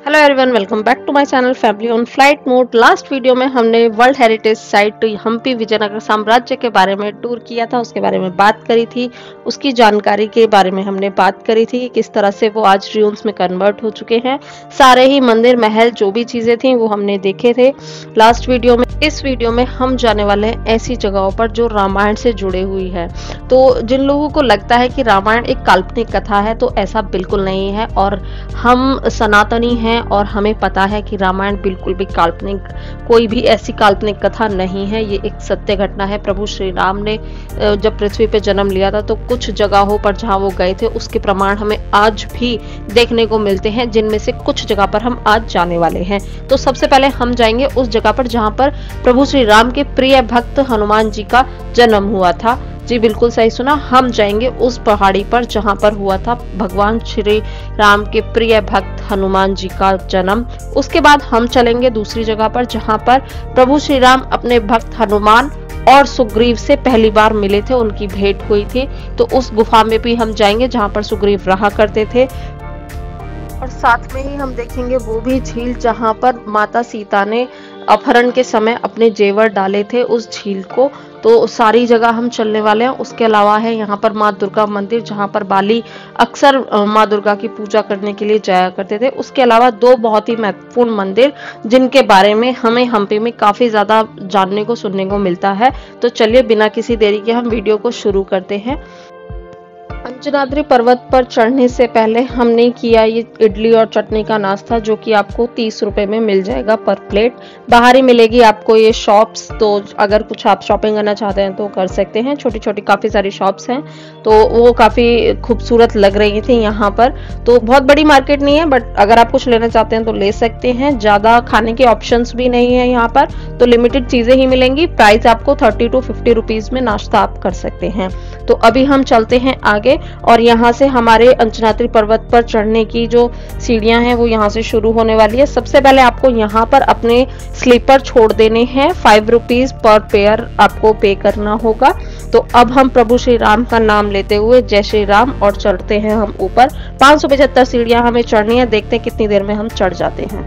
Hello everyone, welcome back to my channel family on flight mode. Last video में हमने world heritage site Hampi Vijayanagara साम्राज्य के बारे में टूर किया था, उसके बारे में बात करी थी, उसकी जानकारी के बारे में हमने बात करी थी कि किस तरह से वो आज र्यून्स में कन्वर्ट हो चुके हैं। सारे ही मंदिर महल जो भी चीजें थी वो हमने देखे थे लास्ट वीडियो में। इस वीडियो में हम जाने वाले हैं ऐसी जगहों पर जो रामायण से जुड़े हुई है। तो जिन लोगों को लगता है कि रामायण एक काल्पनिक कथा है, तो ऐसा बिल्कुल नहीं है। और हम सनातनी हैं और हमें पता है कि रामायण बिल्कुल भी काल्पनिक, कोई भी ऐसी काल्पनिक कथा नहीं है। ये एक सत्य घटना है। प्रभु श्री राम ने जब पृथ्वी पे जन्म लिया था तो कुछ जगहों पर जहां वो गए थे उसके प्रमाण हमें आज भी देखने को मिलते हैं, जिनमें से कुछ जगह पर हम आज जाने वाले हैं। तो सबसे पहले हम जाएंगे उस जगह पर जहां पर प्रभु श्री राम के प्रिय भक्त हनुमान जी का जन्म हुआ था। जी बिल्कुल सही सुना, हम जाएंगे उस पहाड़ी पर जहां पर हुआ था भगवान श्री राम के प्रिय भक्त हनुमान जी का जन्म। उसके बाद हम चलेंगे दूसरी जगह पर जहां पर प्रभु श्री राम अपने भक्त हनुमान और सुग्रीव से पहली बार मिले थे, उनकी भेंट हुई थी। तो उस गुफा में भी हम जाएंगे जहां पर सुग्रीव रहा करते थे। और साथ में ही हम देखेंगे वो भी झील जहां पर माता सीता ने अपहरण के समय अपने जेवर डाले थे, उस झील को। तो सारी जगह हम चलने वाले हैं। उसके अलावा है यहाँ पर माँ दुर्गा मंदिर, जहाँ पर बाली अक्सर माँ दुर्गा की पूजा करने के लिए जाया करते थे। उसके अलावा दो बहुत ही महत्वपूर्ण मंदिर जिनके बारे में हमें हम्पी में काफी ज्यादा जानने को सुनने को मिलता है। तो चलिए बिना किसी देरी के हम वीडियो को शुरू करते हैं। अंजनाद्री पर्वत पर चढ़ने से पहले हमने किया ये इडली और चटनी का नाश्ता, जो कि आपको 30 रुपए में मिल जाएगा पर प्लेट। बाहर ही मिलेगी आपको ये शॉप्स, तो अगर कुछ आप शॉपिंग करना चाहते हैं तो कर सकते हैं। छोटी छोटी काफी सारी शॉप्स हैं, तो वो काफी खूबसूरत लग रही थी यहाँ पर। तो बहुत बड़ी मार्केट नहीं है, बट अगर आप कुछ लेना चाहते हैं तो ले सकते हैं। ज्यादा खाने के ऑप्शंस भी नहीं है यहाँ पर, तो लिमिटेड चीजें ही मिलेंगी। प्राइस आपको 30 to 50 रुपीज में नाश्ता आप कर सकते हैं। तो अभी हम चलते हैं आगे और यहाँ से हमारे अंजनाद्री पर्वत पर चढ़ने की जो सीढ़ियां हैं वो यहाँ से शुरू होने वाली है। सबसे पहले आपको यहाँ पर अपने स्लीपर छोड़ देने हैं। 5 रुपीज पर पेयर आपको पे करना होगा। तो अब हम प्रभु श्री राम का नाम लेते हुए जय श्री राम और चढ़ते हैं हम ऊपर। 575 सीढ़ियां हमें चढ़नी है, देखते हैं कितनी देर में हम चढ़ जाते हैं।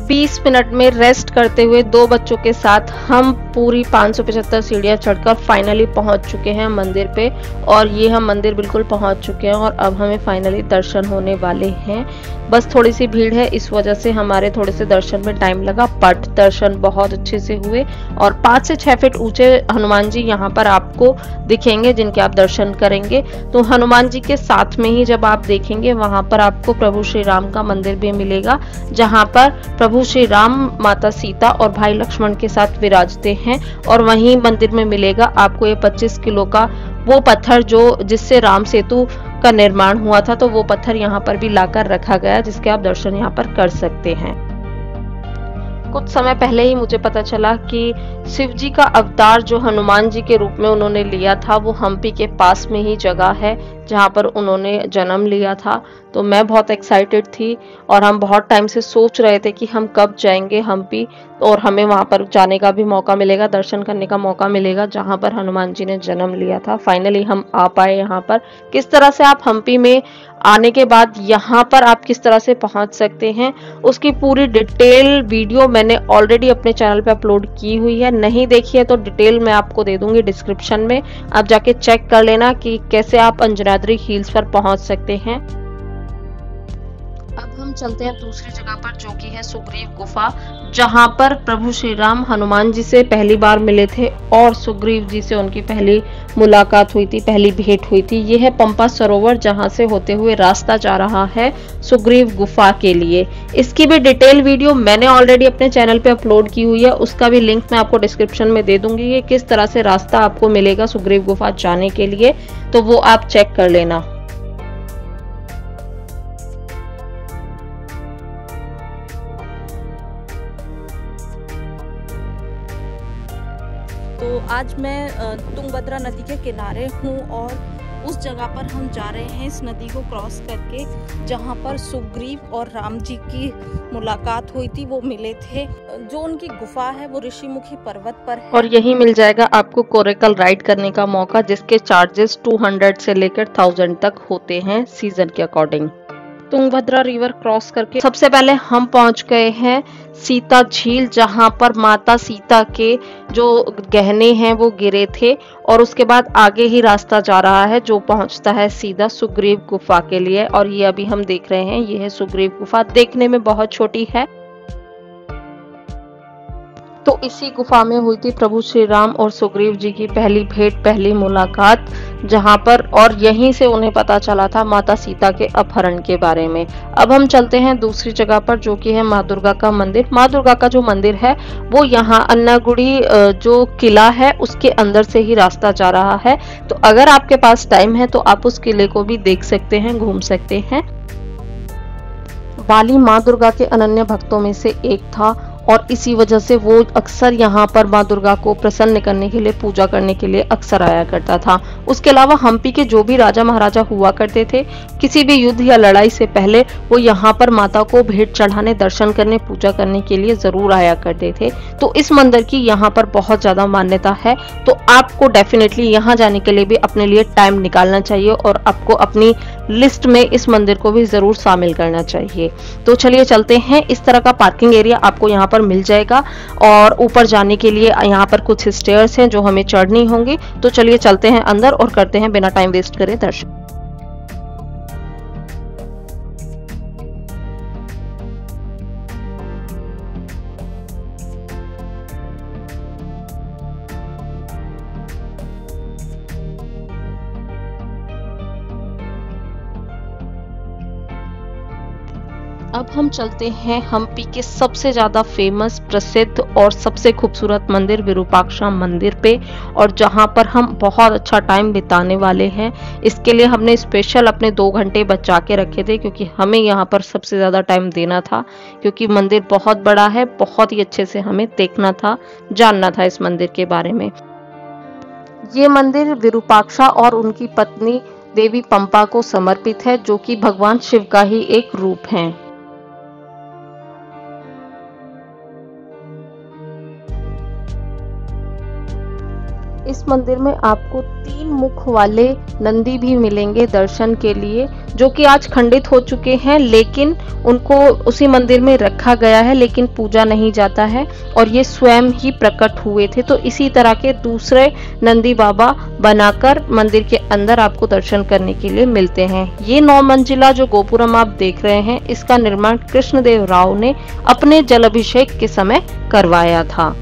20 मिनट में रेस्ट करते हुए दो बच्चों के साथ हम पूरी 575 सीढ़ियां चढ़कर फाइनली पहुंच चुके हैं मंदिर पे। और ये हम मंदिर बिल्कुल पहुंच चुके हैं और अब हमें फाइनली दर्शन होने वाले हैं। बस थोड़ी सी भीड़ है, इस वजह से हमारे थोड़े से दर्शन में टाइम लगा, बट दर्शन बहुत अच्छे से हुए। और 5 से 6 फीट ऊंचे हनुमान जी यहाँ पर आपको दिखेंगे जिनके आप दर्शन करेंगे। तो हनुमान जी के साथ में ही जब आप देखेंगे वहां पर आपको प्रभु श्री राम का मंदिर भी मिलेगा, जहां पर प्रभु श्री राम माता सीता और भाई लक्ष्मण के साथ विराजते हैं। और वहीं मंदिर में मिलेगा आपको ये 25 किलो का वो पत्थर जो जिससे राम सेतु का निर्माण हुआ था। तो वो पत्थर यहाँ पर भी लाकर रखा गया, जिसके आप दर्शन यहाँ पर कर सकते हैं। कुछ समय पहले ही मुझे पता चला कि शिव जी का अवतार जो हनुमान जी के रूप में उन्होंने लिया था वो हम्पी के पास में ही जगह है जहाँ पर उन्होंने जन्म लिया था। तो मैं बहुत एक्साइटेड थी और हम बहुत टाइम से सोच रहे थे कि हम कब जाएंगे हम्पी और हमें वहां पर जाने का भी मौका मिलेगा, दर्शन करने का मौका मिलेगा जहां पर हनुमान जी ने जन्म लिया था। फाइनली हम आ पाए यहाँ पर। किस तरह से आप हम्पी में आने के बाद यहाँ पर आप किस तरह से पहुंच सकते हैं उसकी पूरी डिटेल वीडियो मैंने ऑलरेडी अपने चैनल पे अपलोड की हुई है। नहीं देखी है तो डिटेल मैं आपको दे दूंगी डिस्क्रिप्शन में, आप जाके चेक कर लेना कि कैसे आप अंजनाद्री हिल्स पर पहुंच सकते हैं। अब हम चलते हैं दूसरी जगह पर जो कि है सुग्रीव गुफा, जहां पर प्रभु श्री राम हनुमान जी से पहली बार मिले थे और सुग्रीव जी से उनकी पहली मुलाकात हुई थी, पहली भेंट हुई थी। ये है पंपा सरोवर, जहां से होते हुए रास्ता जा रहा है सुग्रीव गुफा के लिए। इसकी भी डिटेल वीडियो मैंने ऑलरेडी अपने चैनल पे अपलोड की हुई है, उसका भी लिंक मैं आपको डिस्क्रिप्शन में दे दूंगी कि किस तरह से रास्ता आपको मिलेगा सुग्रीव गुफा जाने के लिए, तो वो आप चेक कर लेना। तो आज मैं तुंगभद्रा नदी के किनारे हूँ और उस जगह पर हम जा रहे हैं, इस नदी को क्रॉस करके, जहाँ पर सुग्रीव और राम जी की मुलाकात हुई थी, वो मिले थे। जो उनकी गुफा है वो ऋषिमुखी पर्वत पर है और यही मिल जाएगा आपको कोरेकल राइड करने का मौका, जिसके चार्जेस 200 से लेकर 1000 तक होते हैं सीजन के अकॉर्डिंग। तुंगभद्रा रिवर क्रॉस करके सबसे पहले हम पहुंच गए हैं सीता झील, जहां पर माता सीता के जो गहने हैं वो गिरे थे, और उसके बाद आगे ही रास्ता जा रहा है जो पहुंचता है सीधा सुग्रीव गुफा के लिए। और ये अभी हम देख रहे हैं, ये है सुग्रीव गुफा, देखने में बहुत छोटी है। तो इसी गुफा में हुई थी प्रभु श्री राम और सुग्रीव जी की पहली भेंट, पहली मुलाकात, जहां पर, और यहीं से उन्हें पता चला था माता सीता के अपहरण के बारे में। अब हम चलते हैं दूसरी जगह पर, जो कि है माँ दुर्गा का मंदिर। माँ दुर्गा का जो मंदिर है वो यहाँ अन्नागुड़ी जो किला है उसके अंदर से ही रास्ता जा रहा है। तो अगर आपके पास टाइम है तो आप उस किले को भी देख सकते हैं, घूम सकते हैं। बाली माँ दुर्गा के अनन्य भक्तों में से एक था, और इसी वजह से वो अक्सर यहाँ पर माँ दुर्गा को प्रसन्न करने के लिए, पूजा करने के लिए अक्सर आया करता था। उसके अलावा हम्पी के जो भी राजा महाराजा हुआ करते थे, किसी भी युद्ध या लड़ाई से पहले वो यहाँ पर माता को भेंट चढ़ाने, दर्शन करने, पूजा करने के लिए जरूर आया करते थे। तो इस मंदिर की यहाँ पर बहुत ज्यादा मान्यता है, तो आपको डेफिनेटली यहाँ जाने के लिए भी अपने लिए टाइम निकालना चाहिए, और आपको अपनी लिस्ट में इस मंदिर को भी जरूर शामिल करना चाहिए। तो चलिए चलते हैं। इस तरह का पार्किंग एरिया आपको यहाँ पर मिल जाएगा, और ऊपर जाने के लिए यहाँ पर कुछ स्टेयर्स हैं जो हमें चढ़नी होंगी। तो चलिए चलते हैं अंदर और करते हैं बिना टाइम वेस्ट करे दर्शन। अब हम चलते हैं हम्पी के सबसे ज्यादा फेमस, प्रसिद्ध और सबसे खूबसूरत मंदिर विरूपाक्षा मंदिर पे, और जहां पर हम बहुत अच्छा टाइम बिताने वाले हैं। इसके लिए हमने स्पेशल अपने 2 घंटे बचा के रखे थे, क्योंकि हमें यहाँ पर सबसे ज्यादा टाइम देना था, क्योंकि मंदिर बहुत बड़ा है, बहुत ही अच्छे से हमें देखना था, जानना था इस मंदिर के बारे में। ये मंदिर विरूपाक्षा और उनकी पत्नी देवी पंपा को समर्पित है, जो कि भगवान शिव का ही एक रूप है। इस मंदिर में आपको 3 मुख वाले नंदी भी मिलेंगे दर्शन के लिए, जो कि आज खंडित हो चुके हैं, लेकिन उनको उसी मंदिर में रखा गया है, लेकिन पूजा नहीं जाता है, और ये स्वयं ही प्रकट हुए थे। तो इसी तरह के दूसरे नंदी बाबा बनाकर मंदिर के अंदर आपको दर्शन करने के लिए मिलते हैं। ये 9 मंजिला जो गोपुरम आप देख रहे हैं, इसका निर्माण कृष्णदेव राव ने अपने जलाभिषेक के समय करवाया था।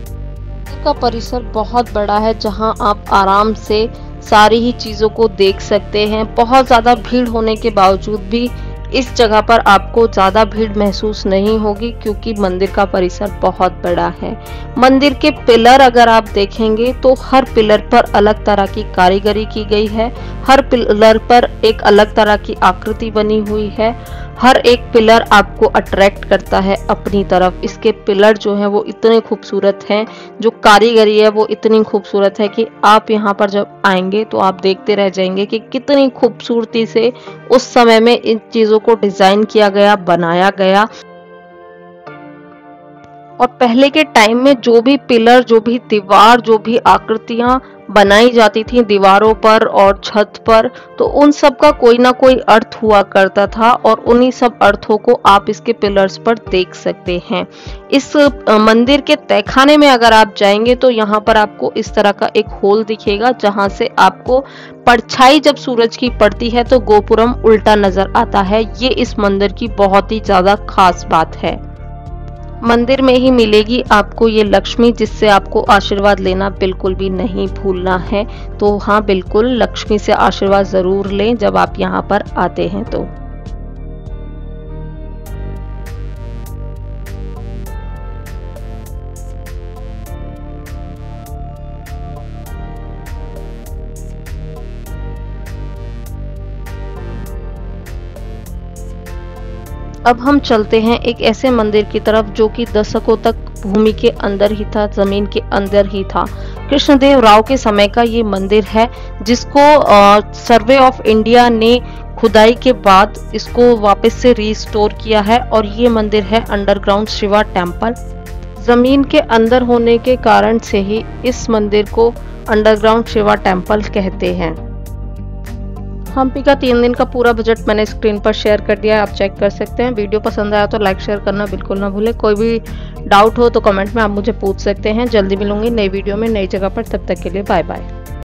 का परिसर बहुत बड़ा है, जहां आप आराम से सारी ही चीजों को देख सकते हैं। बहुत ज्यादा भीड़ होने के बावजूद भी इस जगह पर आपको ज्यादा भीड़ महसूस नहीं होगी, क्योंकि मंदिर का परिसर बहुत बड़ा है। मंदिर के पिलर अगर आप देखेंगे तो हर पिलर पर अलग तरह की कारीगरी की गई है, हर पिलर पर एक अलग तरह की आकृति बनी हुई है, हर एक पिलर आपको अट्रैक्ट करता है अपनी तरफ। इसके पिलर जो हैं वो इतने खूबसूरत हैं, जो कारीगरी है वो इतनी खूबसूरत है कि आप यहाँ पर जब आएंगे तो आप देखते रह जाएंगे कि कितनी खूबसूरती से उस समय में इन चीजों को डिजाइन किया गया, बनाया गया। और पहले के टाइम में जो भी पिलर, जो भी दीवार, जो भी आकृतियां बनाई जाती थी दीवारों पर और छत पर, तो उन सब का कोई ना कोई अर्थ हुआ करता था, और उन्हीं सब अर्थों को आप इसके पिलर्स पर देख सकते हैं। इस मंदिर के तहखाने में अगर आप जाएंगे तो यहाँ पर आपको इस तरह का एक होल दिखेगा, जहां से आपको परछाई जब सूरज की पड़ती है तो गोपुरम उल्टा नजर आता है। ये इस मंदिर की बहुत ही ज्यादा खास बात है। मंदिर में ही मिलेगी आपको ये लक्ष्मी, जिससे आपको आशीर्वाद लेना बिल्कुल भी नहीं भूलना है। तो हाँ, बिल्कुल लक्ष्मी से आशीर्वाद जरूर लें जब आप यहाँ पर आते हैं तो। अब हम चलते हैं एक ऐसे मंदिर की तरफ जो कि दशकों तक भूमि के अंदर ही था, जमीन के अंदर ही था। कृष्णदेव राव के समय का ये मंदिर है, जिसको सर्वे ऑफ इंडिया ने खुदाई के बाद इसको वापस से रिस्टोर किया है। और ये मंदिर है अंडरग्राउंड शिवा टेम्पल। जमीन के अंदर होने के कारण से ही इस मंदिर को अंडरग्राउंड शिवा टेम्पल कहते हैं। हम्पी का 3 दिन का पूरा बजट मैंने स्क्रीन पर शेयर कर दिया है, आप चेक कर सकते हैं। वीडियो पसंद आया तो लाइक शेयर करना बिल्कुल ना भूलें। कोई भी डाउट हो तो कमेंट में आप मुझे पूछ सकते हैं। जल्दी मिलूंगी नई वीडियो में नई जगह पर, तब तक के लिए बाय बाय।